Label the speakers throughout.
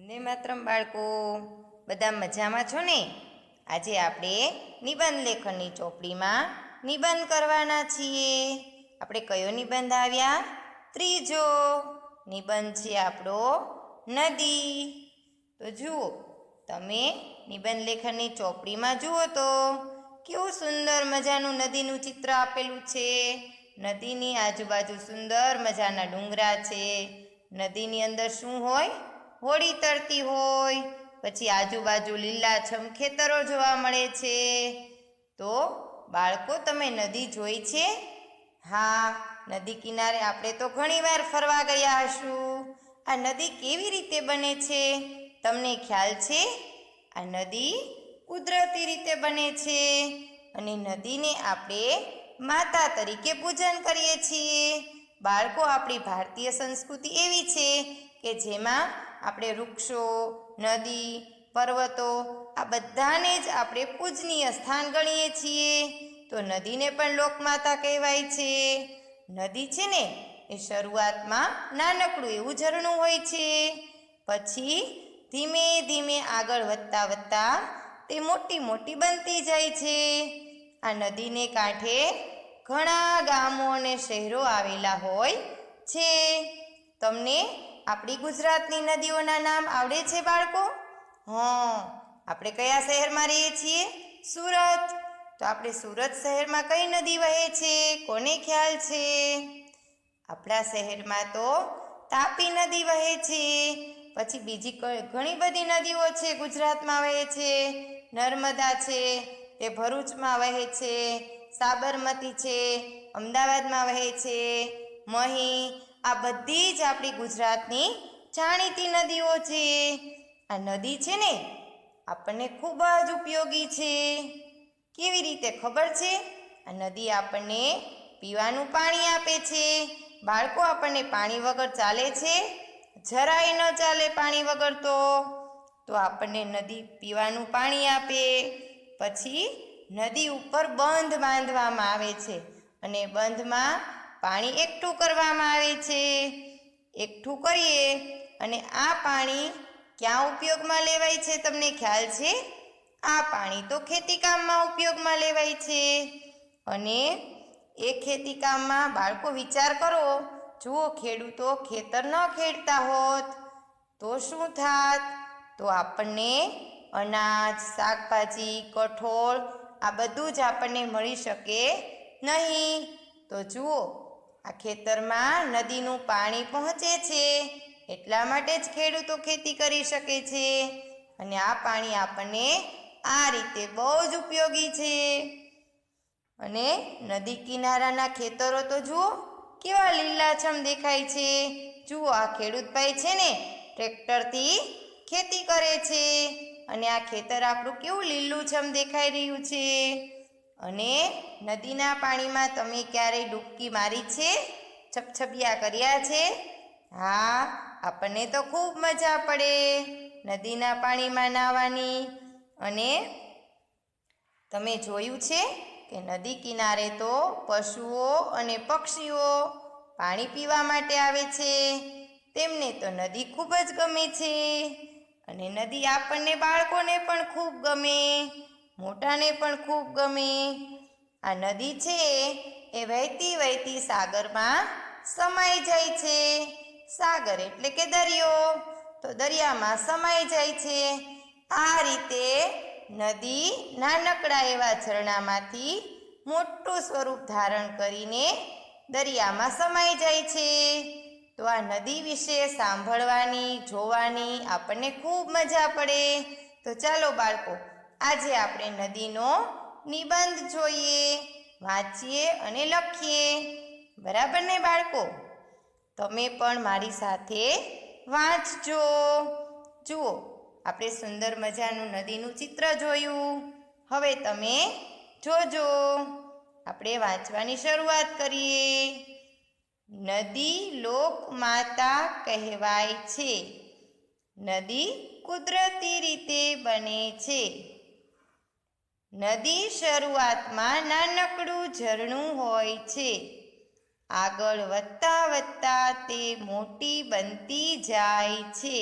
Speaker 1: વંદે માતરમ બાળકો, બધા મજામાં છો ને? આજે આપણે નિબંધ લેખનની ચોપડીમાં નિબંધ કરવાના છીએ. આપણે કયો નિબંધ આવ્યા? ત્રીજો નિબંધ છે આપણો નદી. તો જુઓ, તમે નિબંધ લેખનની ચોપડીમાં જુઓ તો કેવું સુંદર મજાનું નદીનું ચિત્ર આપેલું છે. નદીની આજુબાજુ સુંદર મજાના ડુંગરા છે. નદીની અંદર શું હોય? હોડી તરતી હોય. પછી આજુબાજુ લીલાછમ ખેતરો જોવા મળે છે. તો બાળકો, તમે નદી જોઈ છે? હા, નદી કિનારે આપણે તો ઘણીવાર ફરવા ગયા હશું. આ નદી કેવી રીતે બને છે તમને ખ્યાલ છે? આ નદી કુદરતી રીતે બને છે અને નદીને આપણે માતા તરીકે પૂજન કરીએ છીએ. બાળકો, આપણી ભારતીય સંસ્કૃતિ એવી છે કે જેમાં આપણે વૃક્ષો, નદી, પર્વતો આ બધાને જ આપણે પૂજનીય સ્થાન ગણીએ છીએ. તો નદીને પણ લોકમાતા કહેવાય છે. નદી છે ને એ શરૂઆતમાં નાનકડું એવું ઝરણું હોય છે. પછી ધીમે ધીમે આગળ વધતા વધતા તે મોટી મોટી બનતી જાય છે. આ નદીને કાંઠે ઘણા ગામો અને શહેરો આવેલા હોય છે. તમને આપણી ગુજરાતની નદીઓના નામ આવડે છે બાળકો? આપણે કયા શહેરમાં રહીએ છીએ? સુરત. તો આપણે સુરત શહેરમાં કઈ નદી વહે છે? કોને ખ્યાલ છે? આપણા શહેરમાં તો તાપી નદી વહે છે. પછી બીજી ઘણી બધી નદીઓ છે ગુજરાતમાં વહે છે. નર્મદા છે, તે ભરૂચમાં વહે છે. સાબરમતી છે, અમદાવાદમાં વહે છે. મહી, આ બધી જ આપણી ગુજરાતની જાણીતી નદીઓ છે. આ નદી છે ને આપણને ખૂબ જ ઉપયોગી છે. કેવી રીતે ખબર છે? આ નદી આપણને પીવાનું પાણી આપે છે. બાળકો, આપણને પાણી વગર ચાલે છે? જરાય ન ચાલે પાણી વગર. તો આપણને નદી પીવાનું પાણી આપે. પછી નદી ઉપર બંધ બાંધવામાં આવે છે અને બંધમાં પાણી એકઠું કરવામાં આવે છે. એકઠું કરીએ અને આ પાણી ક્યાં ઉપયોગમાં લેવાય છે તમને ખ્યાલ છે? આ પાણી તો ખેતીકામમાં ઉપયોગમાં લેવાય છે. અને એ ખેતીકામમાં બાળકો વિચાર કરો, જુઓ, ખેડૂતો ખેતર ન ખેડતા હોત તો શું થાત? તો આપણને અનાજ, શાકભાજી, કઠોળ આ બધું જ આપણને મળી શકે નહીં. તો જુઓ, આ ખેતરમાં નદીનું પાણી પહોંચે છે એટલા માટે જ ખેડૂતો ખેતી કરી શકે છે. અને આ પાણી આપણને આ રીતે બહુ જ ઉપયોગી છે. અને નદી કિનારાના ખેતરો તો જુઓ કેવા લીલાછમ દેખાય છે. જુઓ, આ ખેડૂતભાઈ છે ને ટ્રેક્ટરથી ખેતી કરે છે અને આ ખેતર આપણું કેવું લીલુંછમ દેખાઈ રહ્યું છે. અને નદીના પાણીમાં તમે ક્યારેય ડૂબકી મારી છે? છપછપિયા કર્યા છે? હા, આપણને તો ખૂબ મજા પડે નદીના પાણીમાં નાહવાની. અને તમે જોયું છે કે નદી કિનારે તો પશુઓ અને પક્ષીઓ પાણી પીવા માટે આવે છે. તેમને તો નદી ખૂબ જ ગમે છે. અને નદી આપણને બાળકોને પણ ખૂબ ગમે, મોટાને પણ ખૂબ ગમે. આ નદી છે એ વહેતી વહેતી સાગરમાં સમાઈ જાય છે. સાગર એટલે કે દરિયો. તો દરિયામાં સમાઈ જાય છે. આ રીતે નદી નાનકડા એવા ઝરણામાંથી મોટું સ્વરૂપ ધારણ કરીને દરિયામાં સમાઈ જાય છે. તો આ નદી વિશે સાંભળવાની, જોવાની આપણને ખૂબ મજા પડે. તો ચાલો બાળકો, આજે આપણે નદીનો નિબંધ જોઈએ, વાંચીએ અને લખીએ. બરાબર ને બાળકો? તમે પણ મારી સાથે વાંચજો. જુઓ, આપણે સુંદર મજાનું નદીનું ચિત્ર જોયું. હવે તમે જોજો. આપણે વાંચવાની શરૂઆત કરીએ. નદી લોકમાતા કહેવાય છે. નદી કુદરતી રીતે બને છે. નદી શરૂઆતમાં નાનકડું ઝરણું હોય છે. આગળ વધતા વધતા તે મોટી બનતી જાય છે.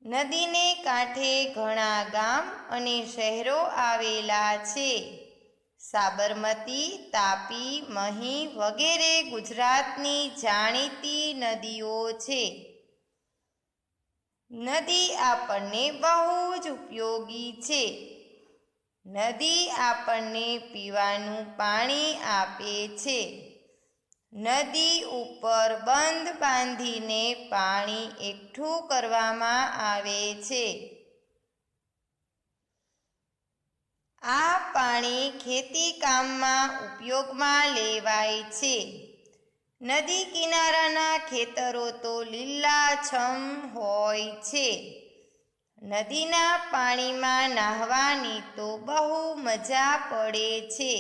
Speaker 1: નદીને કાંઠે ઘણા ગામ અને શહેરો આવેલા છે. સાબરમતી, તાપી, મહી વગેરે ગુજરાતની જાણીતી નદીઓ છે. નદી આપણને બહુ જ ઉપયોગી છે. નદી આપણને પીવાનું પાણી આપે છે. નદી ઉપર બંધ બાંધીને પાણી એકઠું કરવામાં આવે છે. આ પાણી ખેતી કામમાં ઉપયોગમાં લેવાય છે. નદી કિનારાના ખેતરો તો લીલાછમ હોય છે. નદીના પાણીમાં નાહવાની તો બહુ મજા પડે છે.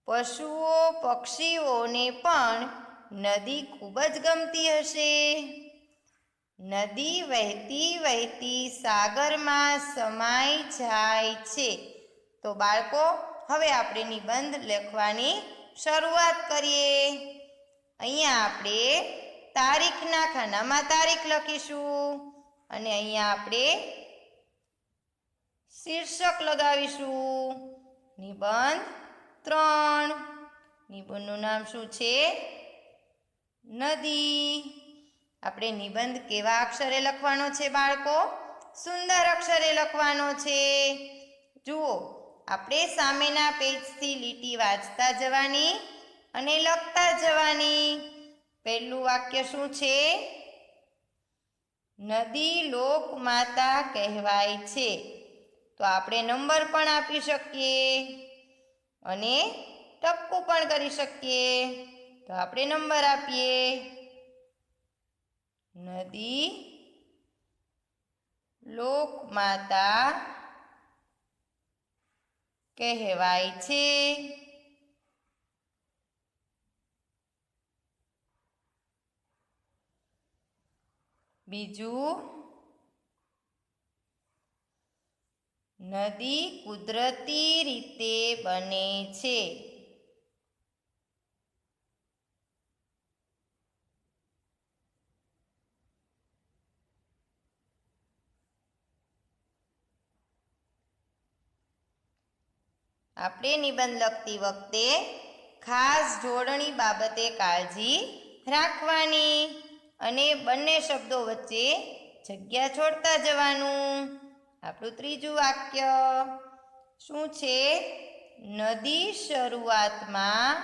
Speaker 1: પશુઓ પક્ષીઓને પણ નદી ખૂબ જ ગમતી હશે. નદી વહેતી વહેતી સાગરમાં સમાઈ જાય છે. તો બાળકો, હવે આપણે નિબંધ લખવાની શરૂઆત કરીએ. અહીંયા આપણે તારીખના ખાનામાં તારીખ લખીશું અને અહીંયા આપણે શીર્ષક લગાવીશું. નિબંધ 3. નિબંધનું નામ શું છે? નદી. આપણે નિબંધ કેવા અક્ષરે લખવાનો છે બાળકો? સુંદર અક્ષરે લખવાનો છે. જુઓ, આપણે સામેના પેજથી લીટી વાંચતા જવાની અને લખતા જવાની. પહેલું વાક્ય શું છે? નદી લોકમાતા કહેવાય છે. તો આપણે નંબર પણ આપી શકીએ અને ટપકું પણ કરી શકીએ. તો આપણે નંબર આપીએ. નદી લોકમાતા કહેવાય છે. બીજું, નદી કુદરતી રીતે બને છે. આપણે નિબંધ લખતી વખતે ખાસ જોડણી બાબતે કાળજી રાખવાની અને બંને શબ્દો વચ્ચે જગ્યા છોડતા જવાનું. આપણું ત્રીજું વાક્ય શું છે? નદી શરૂઆતમાં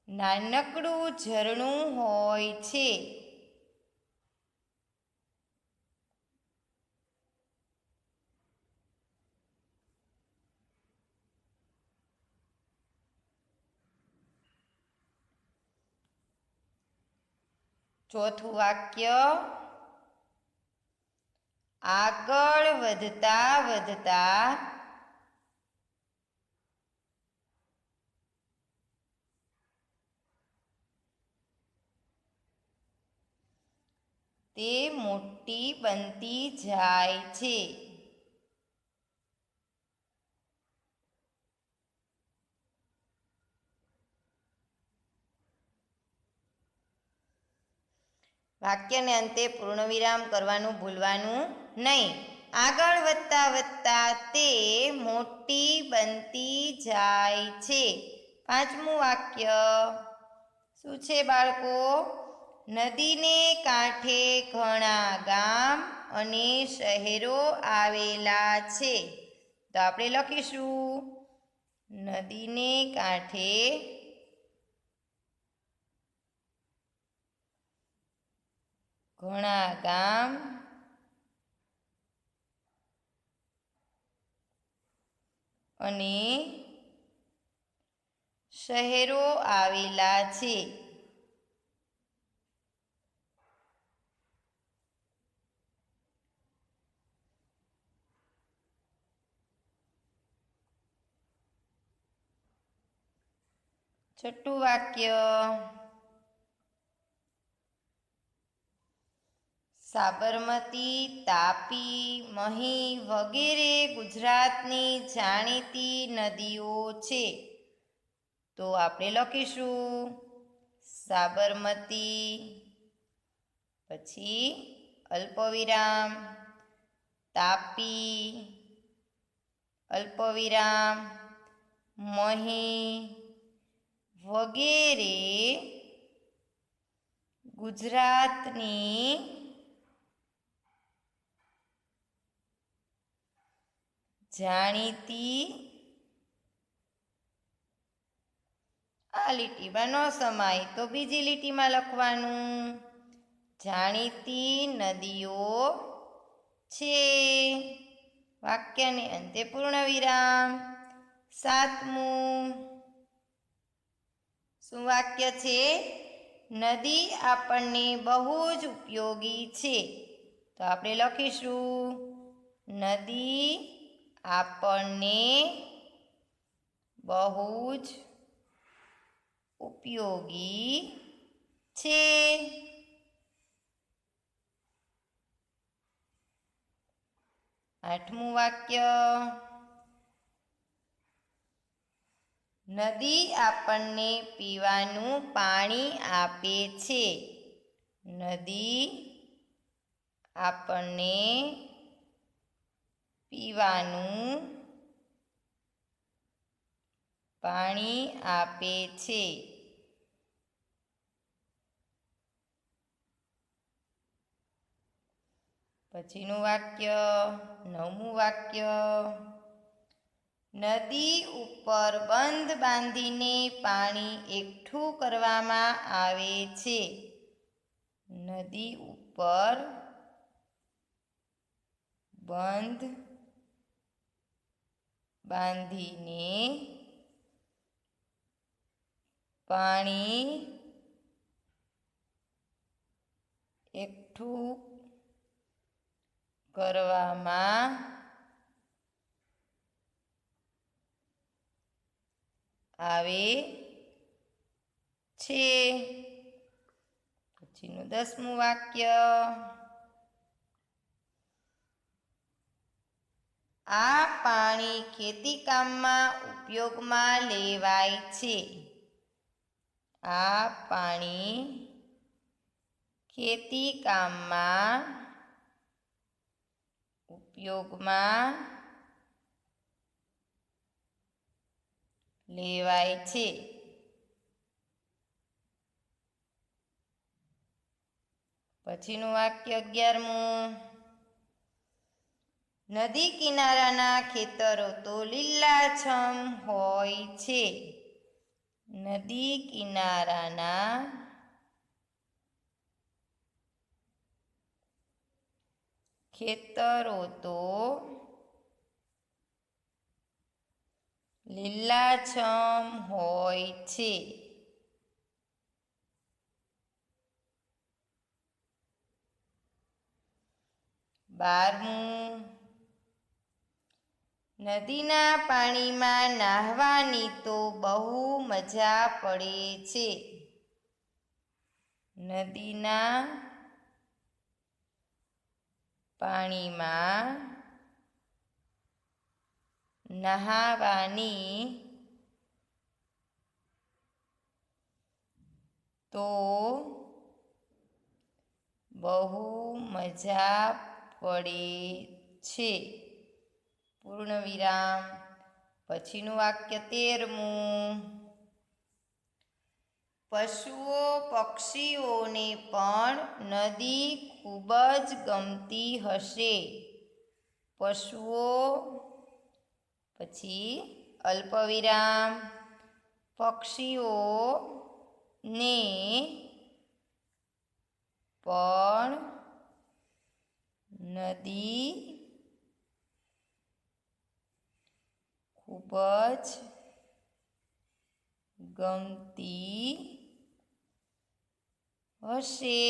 Speaker 1: નાનકડું ઝરણું હોય છે. ચોથું વાક્ય, આગળ વધતા વધતા તે મોટી બનતી જાય છે. વાક્યને અંતે પૂર્ણવિરામ કરવાનું ભૂલવાનું નહીં. આગળ વધતા વધતા તે મોટી બનતી જાય છે. પાંચમું વાક્ય શું છે બાળકો? નદીને કાંઠે ઘણા ગામ અને શહેરો આવેલા છે. તો આપણે લખીશું, નદીને કાંઠે ઘણા ગામ અને શહેરો આવેલા છે. છઠ્ઠું વાક્ય, સાબરમતી, તાપી, મહી વગેરે ગુજરાતની જાણીતી નદીઓ છે. તો આપણે લખીશું સાબરમતી, પછી અલ્પવિરામ તાપી, અલ્પવિરામ મહી વગેરે ગુજરાતની જાણીતી, આ લીટીમાં ન સમાય તો બીજી લીટીમાં લખવાનું, જાણીતી નદીઓ છે. વાક્યને અંતે પૂર્ણવિરામ. 7મું શું વાક્ય છે? નદી આપણને બહુ જ ઉપયોગી છે. તો આપણે લખીશું નદી આપણને બહુ જ ઉપયોગી છે. 8મું વાક્ય, નદી આપણને પીવાનું પાણી આપે છે. નદી આપણને પીવાનું પાણી આપે છે. પછીનું વાક્ય 9મું વાક્ય, નદી ઉપર બંધ બાંધીને પાણી એકઠું કરવામાં આવે છે. નદી ઉપર બંધ બાંધીને પાણી એકઠું કરવામાં આવે છે. પછીનું 10મું વાક્ય, આ પાણી ખેતીકામમાં ઉપયોગમાં લેવાય છે. આ પાણી ખેતીકામમાં ઉપયોગમાં લેવાય છે. પછીનું વાક્ય 11મું, નદી કિનારાના ખેતરો તો લીલાછમ હોય છે. નદી કિનારાના ખેતરો તો લીલાછમ હોય છે. 12મું, નદીના પાણીમાં નાહવાની તો બહુ મજા પડે છે. નદીના પાણીમાં નહાવાની તો બહુ મજા પડે છે. પૂર્ણવિરામ. પછીનું વાક્ય 13મું, પશુઓ પક્ષીઓને પણ નદી ખૂબ જ ગમતી હશે. પશુઓ પછી અલ્પવિરામ પક્ષીઓને પણ નદી ખૂબ જ ગમતી હશે.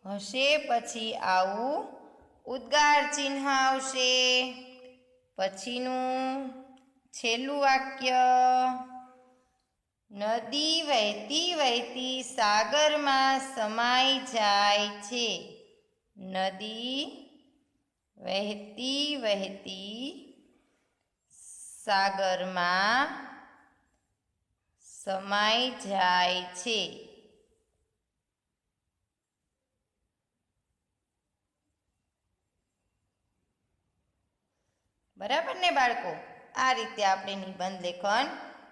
Speaker 1: હશે પછી આવું ઉદ્ગાર ચિહ્ન આવશે. પછીનું છેલ્લું વાક્ય, નદી વહેતી વહેતી સાગરમાં સમાઈ જાય છે. નદી વહેતી વહેતી સાગરમાં સમાઈ જાય છે. બરાબર ને બાળકો? આ રીતે આપણે નિબંધ લેખન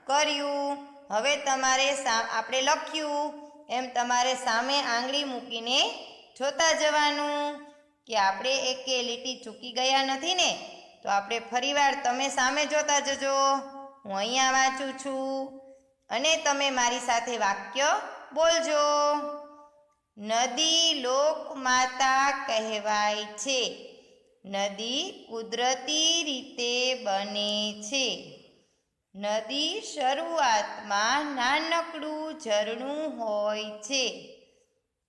Speaker 1: કર્યું. હવે તમારે આપણે લખ્યું એમ તમારે સામે આંગળી મૂકીને જોતા જવાનું કે આપણે એકે લીટી ચૂકી ગયા નથી ને. તો આપણે ફરીવાર તમે સામે જોતા જજો. હું અહીંયા વાંચું છું અને તમે મારી સાથે વાક્ય બોલજો. નદી લોકમાતા કહેવાય છે. નદી કુદરતી રીતે બને છે. નદી શરૂઆતમાં નાનકડું ઝરણું હોય છે.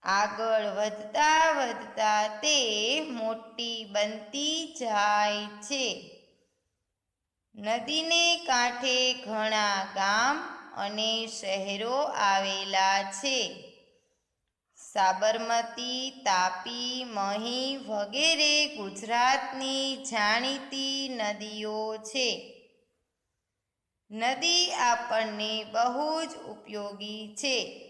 Speaker 1: આગળ વધતા વધતા તે મોટી બનતી જાય છે. નદીને કાંઠે ઘણા ગામ અને શહેરો આવેલા છે. સાબરમતી, તાપી, મહી વગેરે ગુજરાતની જાણીતી નદીઓ છે. નદી આપણને બહુ જ ઉપયોગી છે.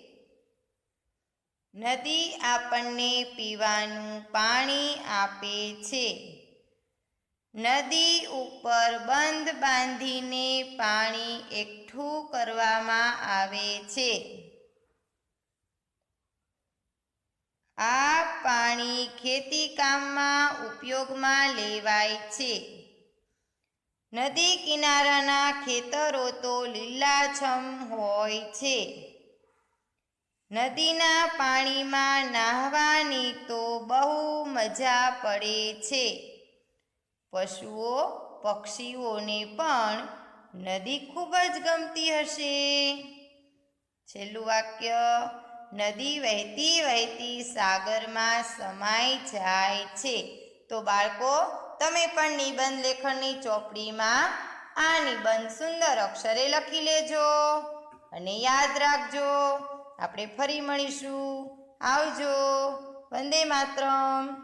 Speaker 1: નદી આપણને પીવાનું પાણી આપે છે. નદી ઉપર બંધ બાંધીને પાણી એકઠું કરવામાં આવે છે. આ પાણી ખેતીકામમાં ઉપયોગમાં લેવાય છે. નદી કિનારાના ખેતરો તો લીલાછમ હોય છે. નદીના પાણીમાં નાહવાની તો બહુ મજા પડે છે. પશુઓ પક્ષીઓને પણ નદી ખૂબ જ ગમતી હશે. છેલ્લું વાક્ય, નદી વહેતી વહેતી સાગરમાં સમાઈ જાય છે. તો બાળકો, તમે પણ નિબંધ લેખનની ચોપડીમાં આ નિબંધ સુંદર અક્ષરે લખી લેજો અને યાદ રાખજો. આપણે ફરી મળીશું. આવજો. વંદે માતરમ.